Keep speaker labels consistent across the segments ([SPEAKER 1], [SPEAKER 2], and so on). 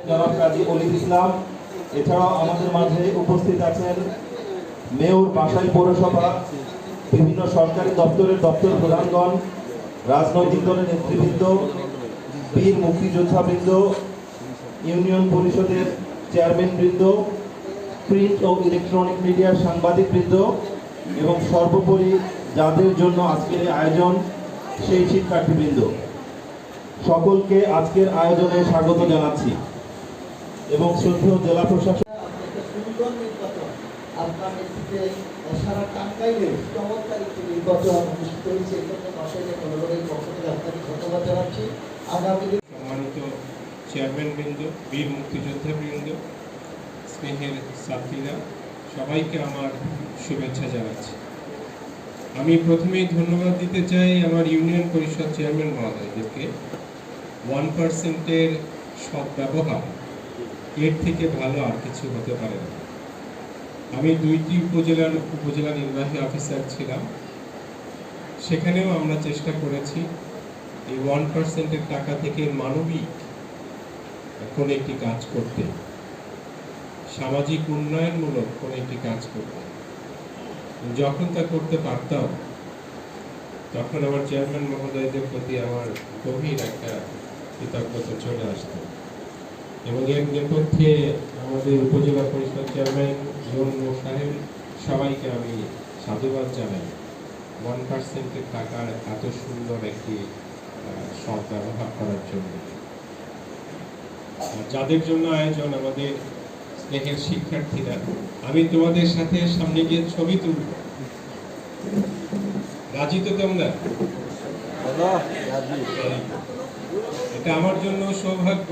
[SPEAKER 1] জনাব কাজী অলিদ ইসলাম। এছাড়াও আমাদের মাঝে উপস্থিত আছেন মেয়র, বাসাইল পৌরসভা, বিভিন্ন সরকারি দপ্তরের দপ্তর প্রধানগণ, রাজনৈতিক দলের নেতৃবৃন্দ, বীর মুক্তিযোদ্ধাবৃন্দ, ইউনিয়ন পরিষদের চেয়ারম্যানবৃন্দ, প্রিন্ট ও ইলেকট্রনিক মিডিয়ার সাংবাদিকবৃন্দ এবং সর্বোপরি যাদের জন্য আজকের এই আয়োজন, সেই শিক্ষার্থীবৃন্দ, সকলকে আজকের আয়োজনে স্বাগত জানাচ্ছি এবং শ্রদ্ধেয় জেলা প্রশাসক
[SPEAKER 2] আপনার নেতৃত্বে সারা টাঙ্গাইলে চমৎকার একটি নির্বাচন অনুষ্ঠিত হয়েছে। এই পক্ষ থেকে আপনাকে ধন্যবাদ জানাচ্ছি। আগামী
[SPEAKER 3] সম্মানিত চেয়ারম্যানবৃন্দ, বীর মুক্তিযোদ্ধাবৃন্দ, স্নেহের ছাত্রীরা, সবাইকে আমার শুভেচ্ছা জানাচ্ছি। আমি প্রথমেই ধন্যবাদ দিতে চাই আমার ইউনিয়ন পরিষদ চেয়ারম্যান মহোদয়দেরকে। 1%-এর সদ্ব্যবহার, এর থেকে ভালো আর কিছু হতে পারে না। আমি 2টি উপজেলা নির্বাহী অফিসার ছিলাম, সেখানেও আমরা চেষ্টা করেছি এই 1%-এর টাকা থেকে মানবিক কোনো একটি কাজ করতে, সামাজিক উন্নয়নমূলক কোনো একটি কাজ করতে। যখন তা করতে পারতাম তখন আমার চেয়ারম্যান মহোদয়দের প্রতি আমার গভীর একটা কৃতজ্ঞতা চলে আসতো এবং এর নেপথ্যে আমাদের উপজেলা পরিষদ চেয়ারম্যান সাহেব সবাইকে আমি সাধুবাদ জানাই 1%-এর টাকার এত সুন্দর একটি সদ্ব্যবহার করার জন্য। যাদের জন্য আয়োজন, আমাদের স্নেহের শিক্ষার্থীরা, আমি তোমাদের সাথে সামনে গিয়ে ছবি তুলব। রাজি তো তোমরা? এটা আমার জন্য সৌভাগ্য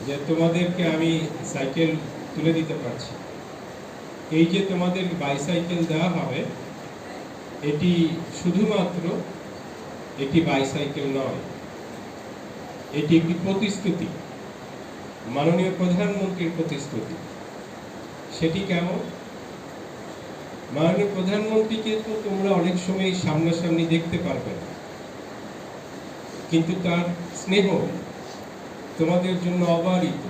[SPEAKER 3] যে তোমাদেরকে আমি সাইকেল তুলে দিতে পারছি। এই যে তোমাদের বাইসাইকেল দেওয়া হবে, এটি শুধুমাত্র একটি বাইসাইকেল নয়, এটি একটি প্রতিশ্রুতি, মাননীয় প্রধানমন্ত্রীর প্রতিশ্রুতি। সেটি কেমন? মাননীয় প্রধানমন্ত্রীকে তো তোমরা অনেক সময় সামনাসামনি দেখতে পারবে না, কিন্তু তার স্নেহ তোমাদের জন্য অবারিত।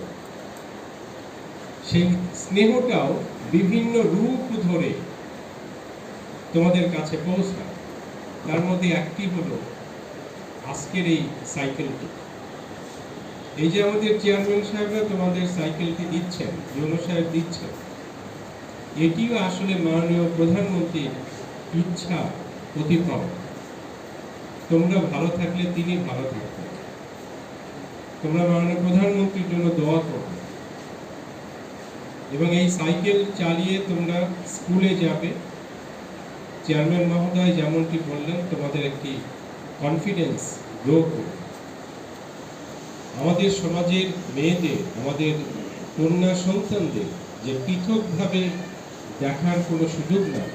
[SPEAKER 3] সেই স্নেহটাও বিভিন্ন রূপ ধরে তোমাদের কাছে পৌঁছায়। তার মধ্যে একটি হলো আজকের এই সাইকেলটি। এই যে আমাদের চেয়ারম্যান সাহেবরা তোমাদের সাইকেলটি দিচ্ছেন, ইউনো সাহেব দিচ্ছেন, এটিও আসলে মাননীয় প্রধানমন্ত্রীর ইচ্ছা প্রতিফলন। তোমরা ভালো থাকলে তিনি ভালো থাকবেন। তোমরা মাননীয় প্রধানমন্ত্রীর জন্য দোয়া করবে এবং এই সাইকেল চালিয়ে তোমরা স্কুলে যাবে। চেয়ারম্যান মহোদয় যেমনটি বললেন, তোমাদের একটি কনফিডেন্স গ্রো করবে। আমাদের সমাজের মেয়েদের, আমাদের কন্যা সন্তানদের যে পৃথকভাবে দেখার কোনো সুযোগ নাই,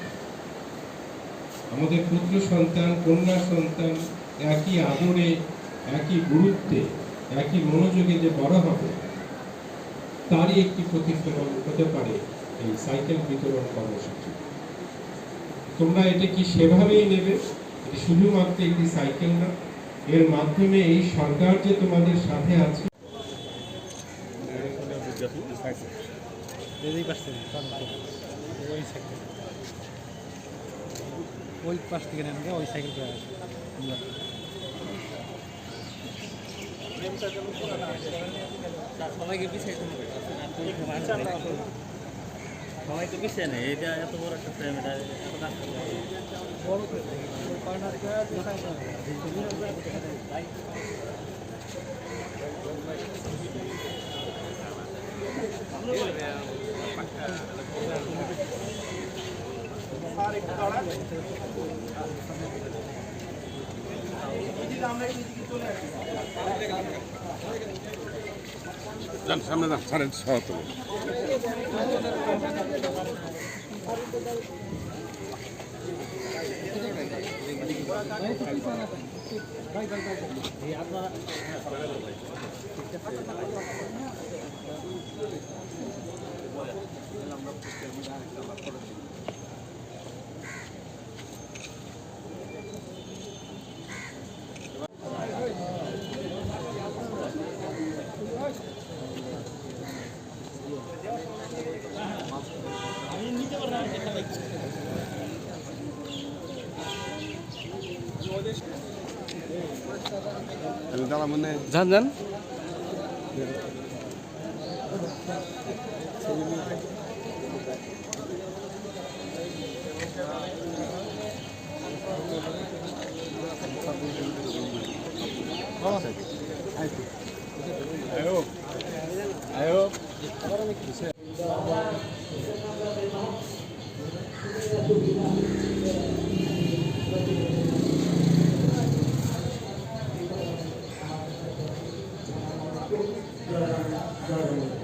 [SPEAKER 3] আমাদের পুত্র সন্তান, কন্যা সন্তান একই আদরে, একই গুরুত্বে, একই মনোযোগে যে বড় হবে, তারই একটি প্রতিফলন হতে পারে এই সাইকেল বিতরণ কর্মসূচি। তোমরা এটা কি সেভাবেই নেবে? এটি শুধুমাত্র একটি সাইকেল না, এর মাধ্যমে এই সরকার যে তোমাদের সাথে আছে।
[SPEAKER 4] ওই পাশ থেকে নেন, ওই সাইকেল করে আসে। সবাইকে পিছিয়ে সবাইকে পিছিয়ে নেই। এটা এত বড় একটা ফ্রেম, এটা এত কাজ বড়
[SPEAKER 5] সামনে যান, সাড়ে সহ যান যান
[SPEAKER 2] জয়